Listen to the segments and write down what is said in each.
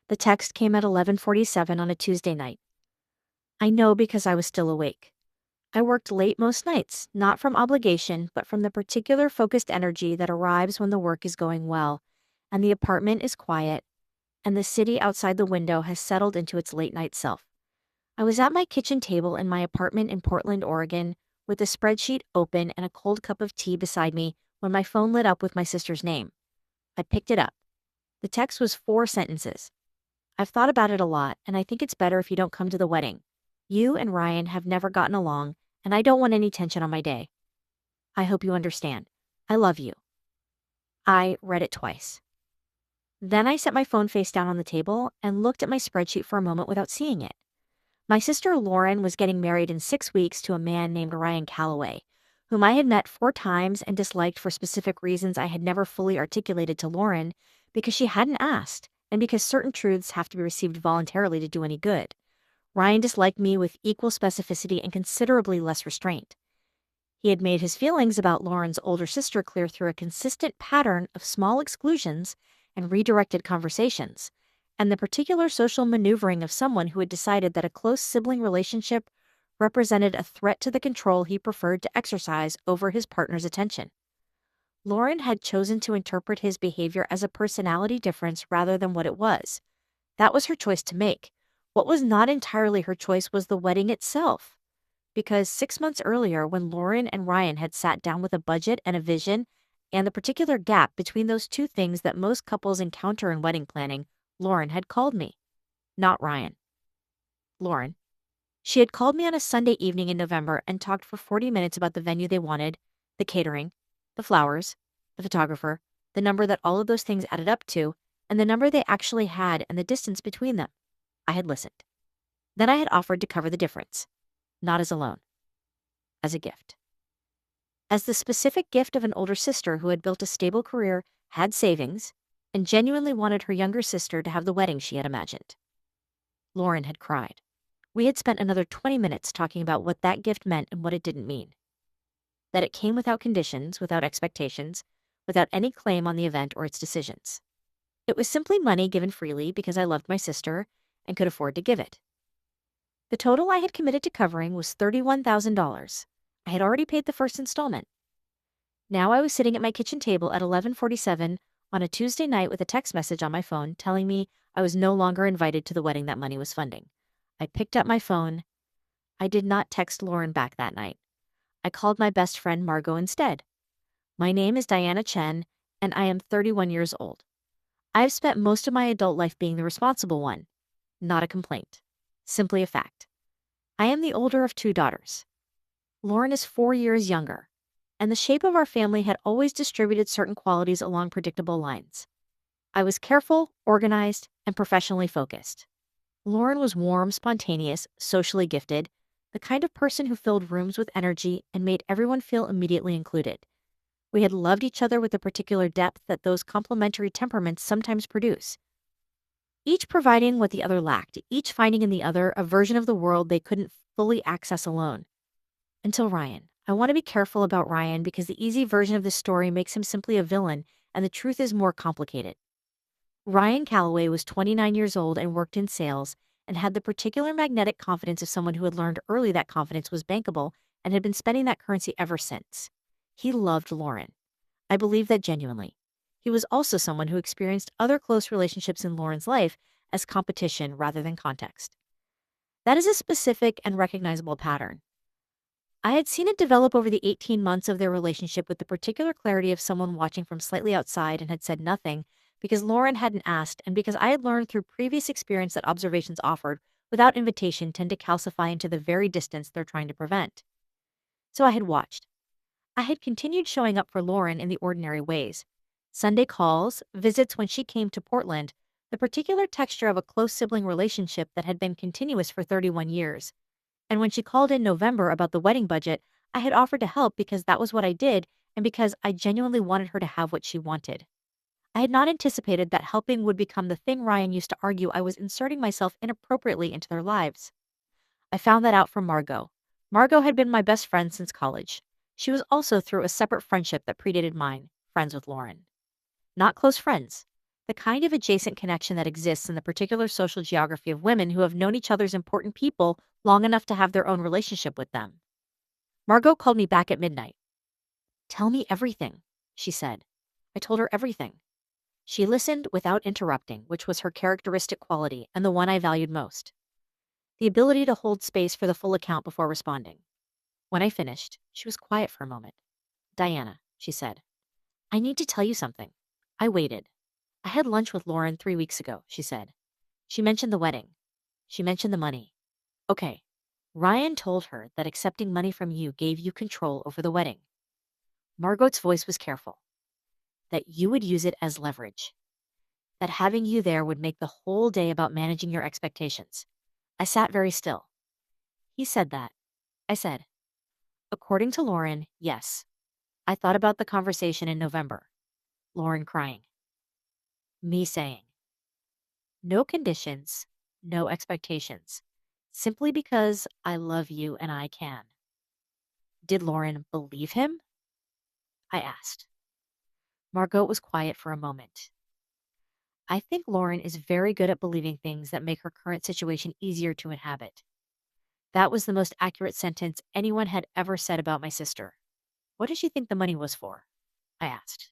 The text came at 11:47 on a Tuesday night. I know because I was still awake. I worked late most nights, not from obligation, but from the particular focused energy that arrives when the work is going well, and the apartment is quiet, and the city outside the window has settled into its late night self. I was at my kitchen table in my apartment in Portland, Oregon, with a spreadsheet open and a cold cup of tea beside me when my phone lit up with my sister's name. I picked it up. The text was 4 sentences. I've thought about it a lot, and I think it's better if you don't come to the wedding. You and Ryan have never gotten along, and I don't want any tension on my day. I hope you understand. I love you. I read it twice. Then I set my phone face down on the table and looked at my spreadsheet for a moment without seeing it. My sister Lauren was getting married in 6 weeks to a man named Ryan Calloway, whom I had met 4 times and disliked for specific reasons I had never fully articulated to Lauren because she hadn't asked, and because certain truths have to be received voluntarily to do any good. Ryan disliked me with equal specificity and considerably less restraint. He had made his feelings about Lauren's older sister clear through a consistent pattern of small exclusions and redirected conversations, and the particular social maneuvering of someone who had decided that a close sibling relationship represented a threat to the control he preferred to exercise over his partner's attention. Lauren had chosen to interpret his behavior as a personality difference rather than what it was. That was her choice to make. What was not entirely her choice was the wedding itself. Because 6 months earlier, when Lauren and Ryan had sat down with a budget and a vision, and the particular gap between those two things that most couples encounter in wedding planning, Lauren had called me. Not Ryan. Lauren. She had called me on a Sunday evening in November and talked for 40 minutes about the venue they wanted, the catering, the flowers, the photographer, the number that all of those things added up to, and the number they actually had and the distance between them. I had listened. Then I had offered to cover the difference. Not as a loan. As a gift. As the specific gift of an older sister who had built a stable career, had savings, and genuinely wanted her younger sister to have the wedding she had imagined. Lauren had cried. We had spent another 20 minutes talking about what that gift meant and what it didn't mean. That it came without conditions, without expectations, without any claim on the event or its decisions. It was simply money given freely because I loved my sister and could afford to give it. The total I had committed to covering was $31,000. I had already paid the first installment. Now I was sitting at my kitchen table at 11:47 on a Tuesday night with a text message on my phone telling me I was no longer invited to the wedding that money was funding. I picked up my phone. I did not text Lauren back that night. I called my best friend Margot instead. My name is Diana Chen, and I am 31 years old. I've spent most of my adult life being the responsible one. Not a complaint. Simply a fact. I am the older of 2 daughters. Lauren is 4 years younger, and the shape of our family had always distributed certain qualities along predictable lines. I was careful, organized, and professionally focused. Lauren was warm, spontaneous, socially gifted, the kind of person who filled rooms with energy and made everyone feel immediately included. We had loved each other with a particular depth that those complementary temperaments sometimes produce. Each providing what the other lacked, each finding in the other a version of the world they couldn't fully access alone. Until Ryan. I want to be careful about Ryan because the easy version of this story makes him simply a villain, and the truth is more complicated. Ryan Calloway was 29 years old and worked in sales, and had the particular magnetic confidence of someone who had learned early that confidence was bankable and had been spending that currency ever since. He loved Lauren. I believe that genuinely. He was also someone who experienced other close relationships in Lauren's life as competition rather than context. That is a specific and recognizable pattern. I had seen it develop over the 18 months of their relationship with the particular clarity of someone watching from slightly outside and had said nothing because Lauren hadn't asked, and because I had learned through previous experience that observations offered without invitation tend to calcify into the very distance they're trying to prevent. So I had watched. I had continued showing up for Lauren in the ordinary ways. Sunday calls, visits when she came to Portland, the particular texture of a close sibling relationship that had been continuous for 31 years. And when she called in November about the wedding budget, I had offered to help because that was what I did and because I genuinely wanted her to have what she wanted. I had not anticipated that helping would become the thing Ryan used to argue I was inserting myself inappropriately into their lives. I found that out from Margot. Margot had been my best friend since college. She was also through a separate friendship that predated mine, friends with Lauren. Not close friends, The kind of adjacent connection that exists in the particular social geography of women who have known each other's important people long enough to have their own relationship with them. Margot called me back at midnight. "Tell me everything," she said. I told her everything. She listened without interrupting, which was her characteristic quality and the one I valued most. The ability to hold space for the full account before responding. When I finished, she was quiet for a moment. "Diana," she said, "I need to tell you something." I waited. "I had lunch with Lauren 3 weeks ago," she said. "She mentioned the wedding. She mentioned the money. Okay. Ryan told her that accepting money from you gave you control over the wedding." Margot's voice was careful. "That you would use it as leverage. That having you there would make the whole day about managing your expectations." I sat very still. "He said that." I said. "According to Lauren, yes. I thought about the conversation in November." Lauren crying. Me saying, "No conditions, no expectations. Simply because I love you and I can." Did Lauren believe him? I asked. Margot was quiet for a moment. "I think Lauren is very good at believing things that make her current situation easier to inhabit." That was the most accurate sentence anyone had ever said about my sister. "What does she think the money was for?" I asked.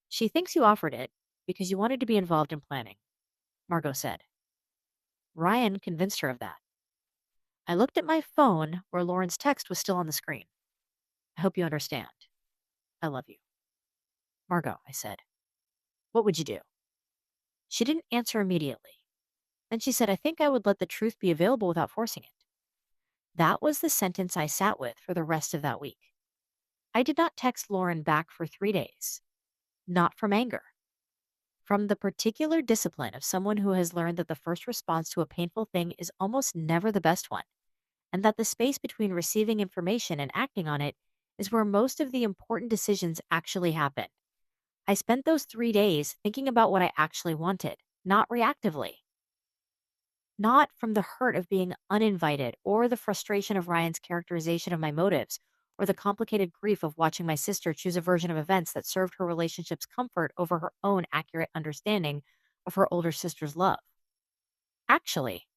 "She thinks you offered it because you wanted to be involved in planning," Margot said. Ryan convinced her of that. I looked at my phone where Lauren's text was still on the screen. "I hope you understand. I love you." "Margot," I said, "what would you do?" She didn't answer immediately. Then she said, "I think I would let the truth be available without forcing it." That was the sentence I sat with for the rest of that week. I did not text Lauren back for 3 days. Not from anger. From the particular discipline of someone who has learned that the first response to a painful thing is almost never the best one, and that the space between receiving information and acting on it is where most of the important decisions actually happen. I spent those 3 days thinking about what I actually wanted, not reactively. Not from the hurt of being uninvited, or the frustration of Ryan's characterization of my motives, or the complicated grief of watching my sister choose a version of events that served her relationship's comfort over her own accurate understanding of her older sister's love. Actually,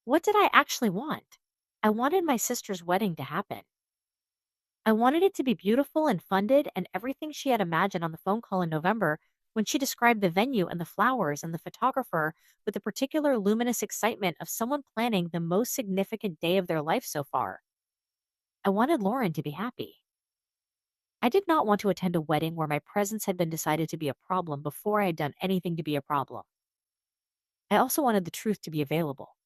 what did I actually want? I wanted my sister's wedding to happen. I wanted it to be beautiful and funded, and everything she had imagined on the phone call in November when she described the venue and the flowers and the photographer with the particular luminous excitement of someone planning the most significant day of their life so far. I wanted Lauren to be happy. I did not want to attend a wedding where my presence had been decided to be a problem before I had done anything to be a problem. I also wanted the truth to be available,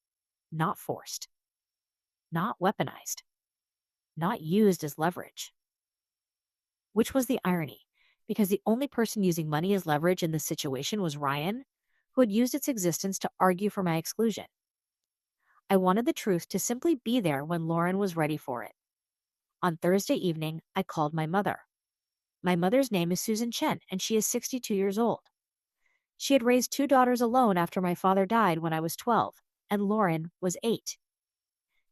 not forced, not weaponized, not used as leverage. Which was the irony, because the only person using money as leverage in this situation was Ryan, who had used its existence to argue for my exclusion. I wanted the truth to simply be there when Lauren was ready for it. On Thursday evening, I called my mother. My mother's name is Susan Chen, and she is 62 years old. She had raised 2 daughters alone after my father died when I was 12, and Lauren was 8.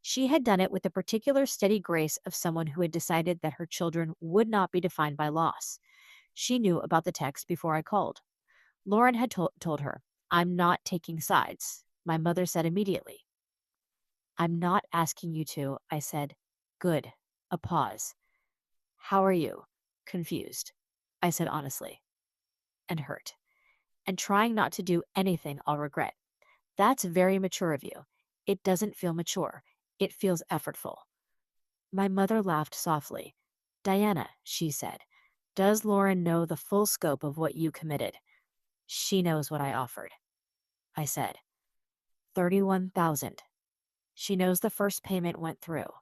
She had done it with the particular steady grace of someone who had decided that her children would not be defined by loss. She knew about the text before I called. Lauren had told her, "I'm not taking sides." My mother said immediately, "I'm not asking you to." I said, "Good." A pause. "How are you?" "Confused," I said honestly, "and hurt, and trying not to do anything I'll regret." "That's very mature of you." "It doesn't feel mature. It feels effortful." My mother laughed softly. "Diana," she said, "does Lauren know the full scope of what you committed?" "She knows what I offered," I said. 31,000. She knows the first payment went through.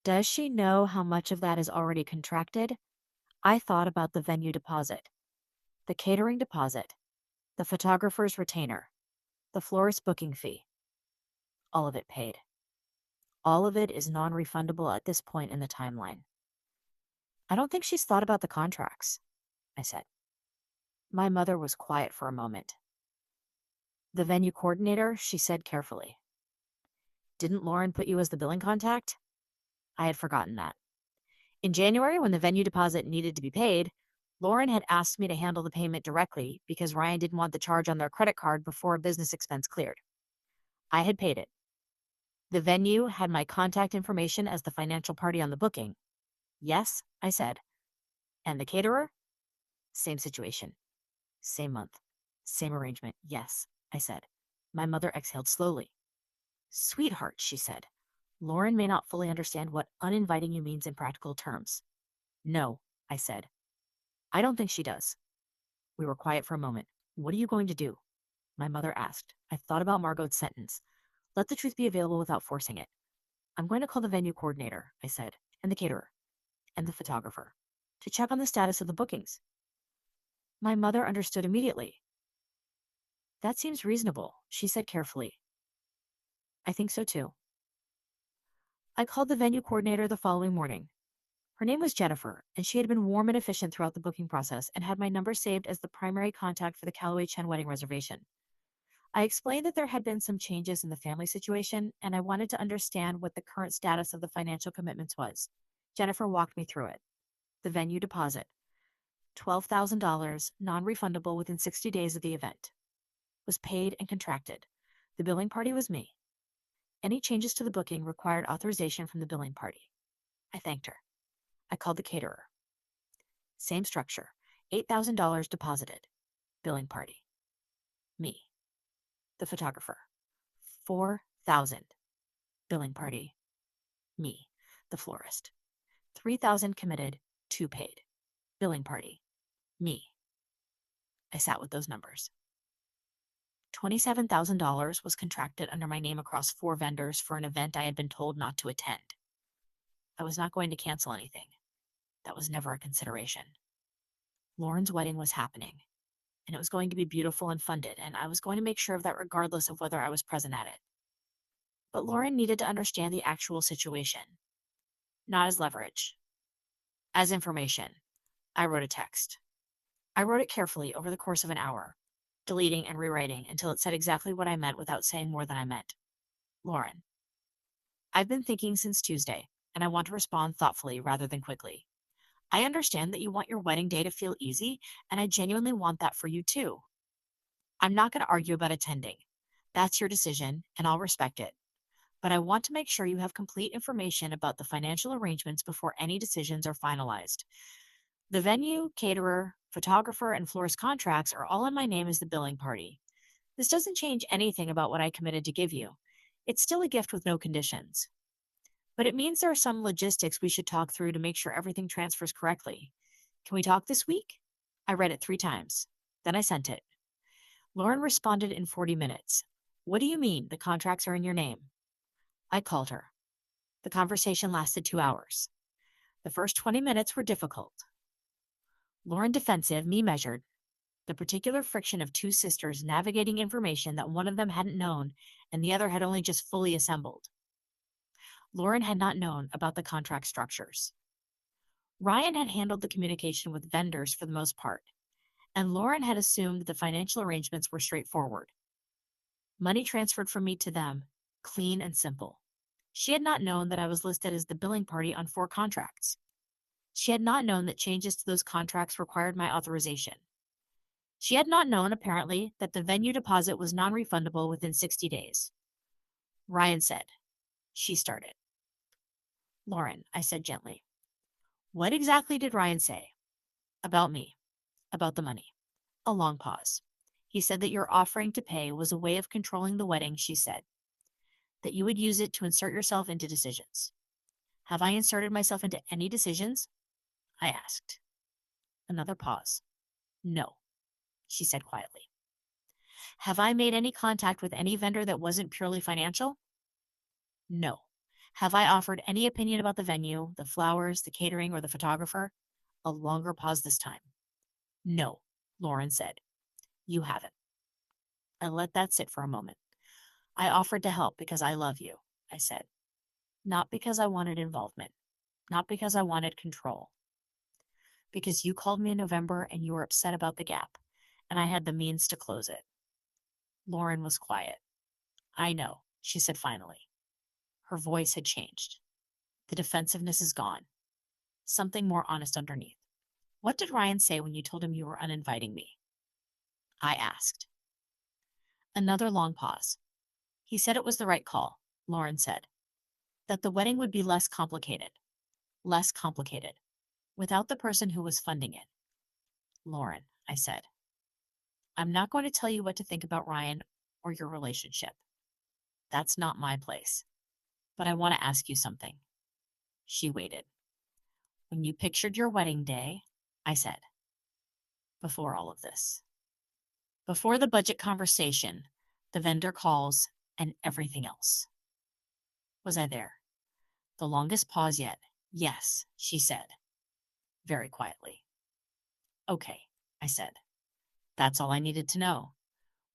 Does she know how much of that is already contracted? I thought about the venue deposit, the catering deposit, the photographer's retainer, the florist booking fee. All of it paid. All of it is non-refundable at this point in the timeline. "I don't think she's thought about the contracts," I said. My mother was quiet for a moment. "The venue coordinator," she said carefully. "Didn't Lauren put you as the billing contact?" I had forgotten that. In January, when the venue deposit needed to be paid, Lauren had asked me to handle the payment directly because Ryan didn't want the charge on their credit card before a business expense cleared. I had paid it. The venue had my contact information as the financial party on the booking. Yes, I said. And the caterer? Same situation. Same month. Same arrangement. Yes, I said. My mother exhaled slowly. Sweetheart, she said. Lauren may not fully understand what uninviting you means in practical terms. No, I said. I don't think she does. We were quiet for a moment. What are you going to do? My mother asked. I thought about Margot's sentence. Let the truth be available without forcing it. I'm going to call the venue coordinator, I said, and the caterer, and the photographer, to check on the status of the bookings. My mother understood immediately. That seems reasonable, she said carefully. I think so too. I called the venue coordinator the following morning. Her name was Jennifer, and she had been warm and efficient throughout the booking process and had my number saved as the primary contact for the Callaway Chen wedding reservation. I explained that there had been some changes in the family situation, and I wanted to understand what the current status of the financial commitments was. Jennifer walked me through it. The venue deposit, $12,000, non-refundable within 60 days of the event, was paid and contracted. The billing party was me. Any changes to the booking required authorization from the billing party. I thanked her. I called the caterer. Same structure, $8,000 deposited. Billing party. Me. The photographer. $4,000. Billing party. Me. The florist. $3,000 committed, $2,000 paid. Billing party. Me. I sat with those numbers. $27,000 was contracted under my name across 4 vendors for an event I had been told not to attend. I was not going to cancel anything. That was never a consideration. Lauren's wedding was happening, and it was going to be beautiful and funded, and I was going to make sure of that regardless of whether I was present at it. But Lauren needed to understand the actual situation, not as leverage, as information. I wrote a text. I wrote it carefully over the course of an hour, deleting and rewriting until it said exactly what I meant without saying more than I meant. Lauren, I've been thinking since Tuesday, and I want to respond thoughtfully rather than quickly. I understand that you want your wedding day to feel easy, and I genuinely want that for you too. I'm not going to argue about attending. That's your decision, and I'll respect it. But I want to make sure you have complete information about the financial arrangements before any decisions are finalized. The venue, caterer, photographer, and florist contracts are all in my name as the billing party. This doesn't change anything about what I committed to give you. It's still a gift with no conditions. But it means there are some logistics we should talk through to make sure everything transfers correctly. Can we talk this week? I read it 3 times. Then I sent it. Lauren responded in 40 minutes. What do you mean the contracts are in your name? I called her. The conversation lasted 2 hours. The first 20 minutes were difficult. Lauren defensive, me measured. The particular friction of 2 sisters navigating information that one of them hadn't known and the other had only just fully assembled. Lauren had not known about the contract structures. Ryan had handled the communication with vendors for the most part, and Lauren had assumed the financial arrangements were straightforward. Money transferred from me to them, clean and simple. She had not known that I was listed as the billing party on 4 contracts. She had not known that changes to those contracts required my authorization. She had not known, apparently, that the venue deposit was non-refundable within 60 days. Ryan said. She started. Lauren, I said gently. What exactly did Ryan say? About me. About the money. A long pause. He said that your offering to pay was a way of controlling the wedding, she said. That you would use it to insert yourself into decisions. Have I inserted myself into any decisions? I asked. Another pause. No, she said quietly. Have I made any contact with any vendor that wasn't purely financial? No. Have I offered any opinion about the venue, the flowers, the catering, or the photographer? A longer pause this time. No, Lauren said. You haven't. I let that sit for a moment. I offered to help because I love you, I said. Not because I wanted involvement. Not because I wanted control. Because you called me in November and you were upset about the gap, and I had the means to close it. Lauren was quiet. I know, she said finally. Her voice had changed. The defensiveness is gone. Something more honest underneath. What did Ryan say when you told him you were uninviting me? I asked. Another long pause. He said it was the right call, Lauren said. That the wedding would be less complicated. Less complicated. Without the person who was funding it. Lauren, I said. I'm not going to tell you what to think about Ryan or your relationship. That's not my place. But I want to ask you something. She waited. When you pictured your wedding day, I said, before all of this, before the budget conversation, the vendor calls, and everything else. Was I there? The longest pause yet. Yes, she said, very quietly. Okay, I said. That's all I needed to know.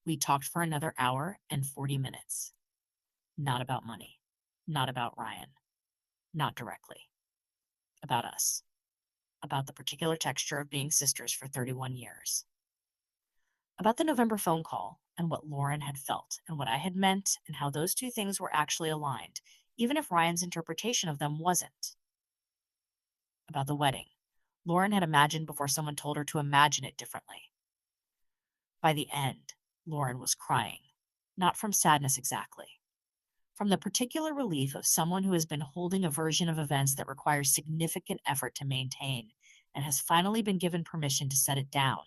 We talked for another hour and 40 minutes. Not about money. Not about Ryan. Not directly. About us. About the particular texture of being sisters for 31 years. About the November phone call and what Lauren had felt and what I had meant and how those two things were actually aligned, even if Ryan's interpretation of them wasn't. About the wedding. Lauren had imagined before someone told her to imagine it differently. By the end, Lauren was crying. Not from sadness exactly. From the particular relief of someone who has been holding a version of events that requires significant effort to maintain and has finally been given permission to set it down.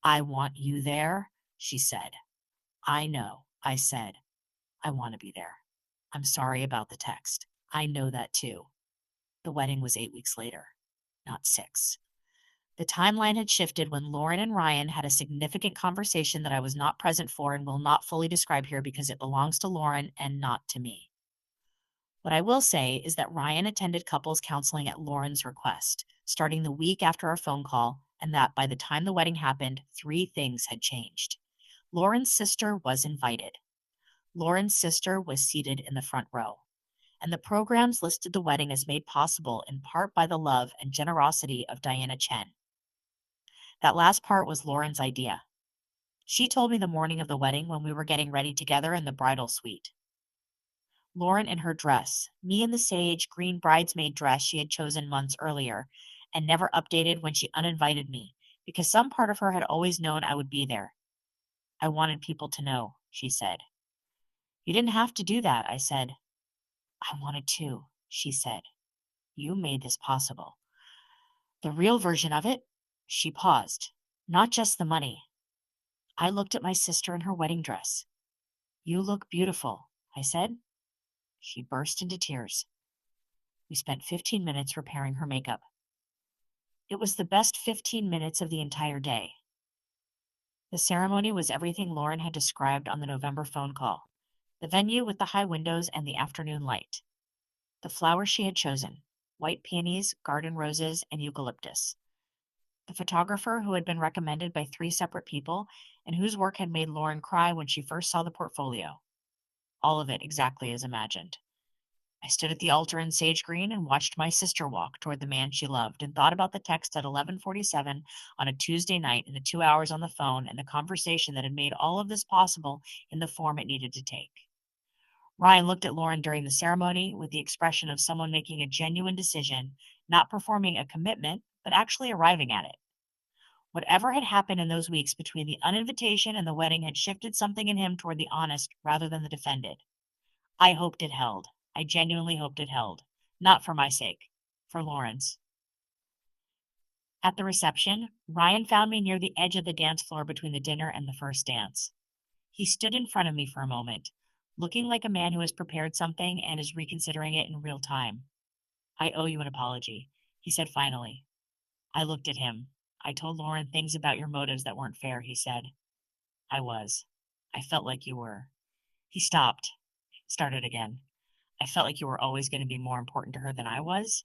I want you there, she said. I know, I said. I want to be there. I'm sorry about the text. I know that too. The wedding was 8 weeks later, not 6. The timeline had shifted when Lauren and Ryan had a significant conversation that I was not present for and will not fully describe here because it belongs to Lauren and not to me. What I will say is that Ryan attended couples counseling at Lauren's request, starting the week after our phone call, and that by the time the wedding happened, 3 things had changed. Lauren's sister was invited. Lauren's sister was seated in the front row. And the programs listed the wedding as made possible in part by the love and generosity of Diana Chen. That last part was Lauren's idea. She told me the morning of the wedding when we were getting ready together in the bridal suite. Lauren in her dress, me in the sage green bridesmaid dress she had chosen months earlier, and never updated when she uninvited me, because some part of her had always known I would be there. I wanted people to know, she said. You didn't have to do that, I said. I wanted to, she said. You made this possible. The real version of it? She paused. Not just the money. I looked at my sister in her wedding dress. You look beautiful, I said. She burst into tears. We spent 15 minutes repairing her makeup. It was the best 15 minutes of the entire day. The ceremony was everything Lauren had described on the November phone call. The venue with the high windows and the afternoon light. The flowers she had chosen, white peonies, garden roses, and eucalyptus. The photographer who had been recommended by 3 separate people and whose work had made Lauren cry when she first saw the portfolio. All of it exactly as imagined. I stood at the altar in sage green and watched my sister walk toward the man she loved and thought about the text at 11:47 on a Tuesday night and the 2 hours on the phone and the conversation that had made all of this possible in the form it needed to take. Ryan looked at Lauren during the ceremony with the expression of someone making a genuine decision, not performing a commitment, but actually arriving at it. Whatever had happened in those weeks between the uninvitation and the wedding had shifted something in him toward the honest rather than the defended. I hoped it held. I genuinely hoped it held. Not for my sake, for Lauren's. At the reception, Ryan found me near the edge of the dance floor between the dinner and the first dance. He stood in front of me for a moment, looking like a man who has prepared something and is reconsidering it in real time. I owe you an apology, he said finally. I looked at him. I told Lauren things about your motives that weren't fair, he said. I was. I felt like you were. He stopped, started again. I felt like you were always going to be more important to her than I was,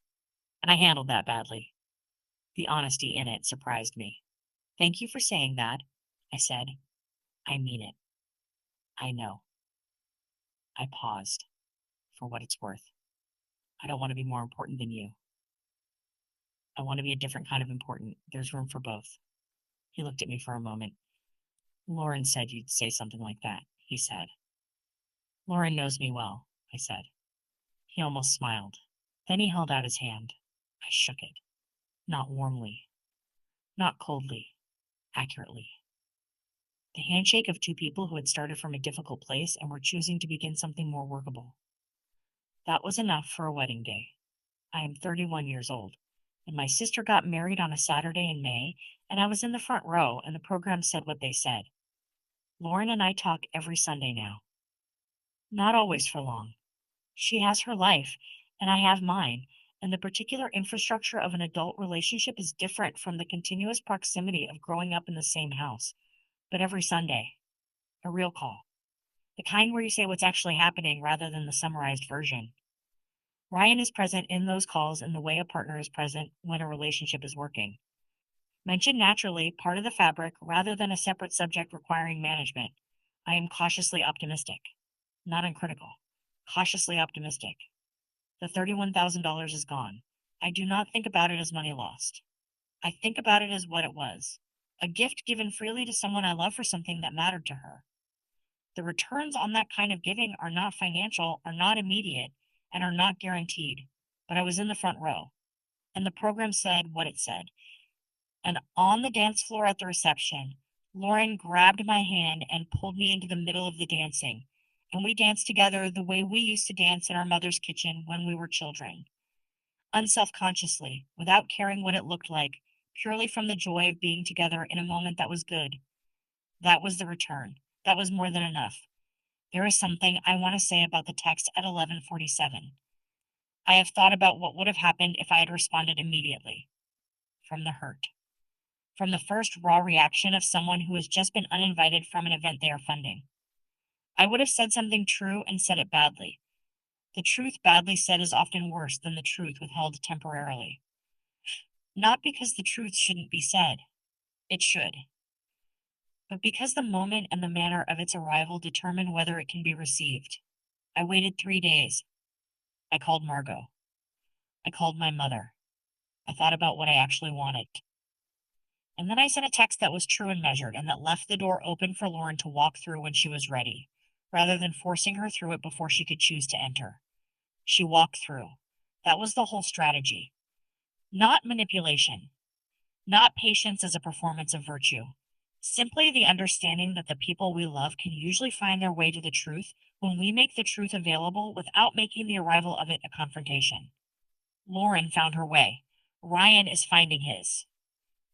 and I handled that badly. The honesty in it surprised me. Thank you for saying that, I said. I mean it. I know. I paused. For what it's worth. I don't want to be more important than you. I want to be a different kind of important. There's room for both. He looked at me for a moment. Lauren said you'd say something like that, he said. Lauren knows me well, I said. He almost smiled. Then he held out his hand. I shook it. Not warmly, not coldly, accurately. The handshake of two people who had started from a difficult place and were choosing to begin something more workable. That was enough for a wedding day. I am 31 years old, and my sister got married on a Saturday in May, and I was in the front row, and the program said what they said. Lauren and I talk every Sunday now. Not always for long. She has her life, and I have mine, and the particular infrastructure of an adult relationship is different from the continuous proximity of growing up in the same house. But every Sunday, a real call. The kind where you say what's actually happening rather than the summarized version. Ryan is present in those calls in the way a partner is present when a relationship is working. Mentioned naturally, part of the fabric, rather than a separate subject requiring management. I am cautiously optimistic. Not uncritical. Cautiously optimistic. The $31,000 is gone. I do not think about it as money lost. I think about it as what it was. A gift given freely to someone I love for something that mattered to her. The returns on that kind of giving are not financial, are not immediate, and are not guaranteed. But I was in the front row, and the program said what it said. And on the dance floor at the reception, Lauren grabbed my hand and pulled me into the middle of the dancing. And we danced together the way we used to dance in our mother's kitchen when we were children. Unself-consciously, without caring what it looked like, purely from the joy of being together in a moment that was good. That was the return. That was more than enough. There is something I want to say about the text at 11:47. I have thought about what would have happened if I had responded immediately. From the hurt. From the first raw reaction of someone who has just been uninvited from an event they are funding. I would have said something true and said it badly. The truth badly said is often worse than the truth withheld temporarily. Not because the truth shouldn't be said. It should. But because the moment and the manner of its arrival determine whether it can be received. I waited 3 days. I called Margot. I called my mother. I thought about what I actually wanted. And then I sent a text that was true and measured and that left the door open for Lauren to walk through when she was ready, rather than forcing her through it before she could choose to enter. She walked through. That was the whole strategy. Not manipulation. Not patience as a performance of virtue. Simply the understanding that the people we love can usually find their way to the truth when we make the truth available without making the arrival of it a confrontation. Lauren found her way. Ryan is finding his.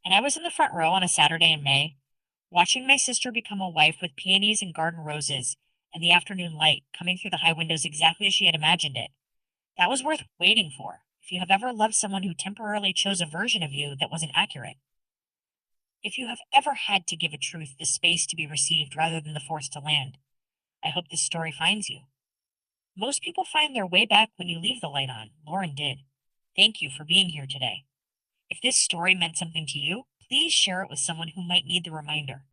And I was in the front row on a Saturday in May, watching my sister become a wife with peonies and garden roses and the afternoon light coming through the high windows exactly as she had imagined it. That was worth waiting for, if you have ever loved someone who temporarily chose a version of you that wasn't accurate. If you have ever had to give a truth the space to be received rather than the force to land, I hope this story finds you. Most people find their way back when you leave the light on. Lauren did. Thank you for being here today. If this story meant something to you, please share it with someone who might need the reminder.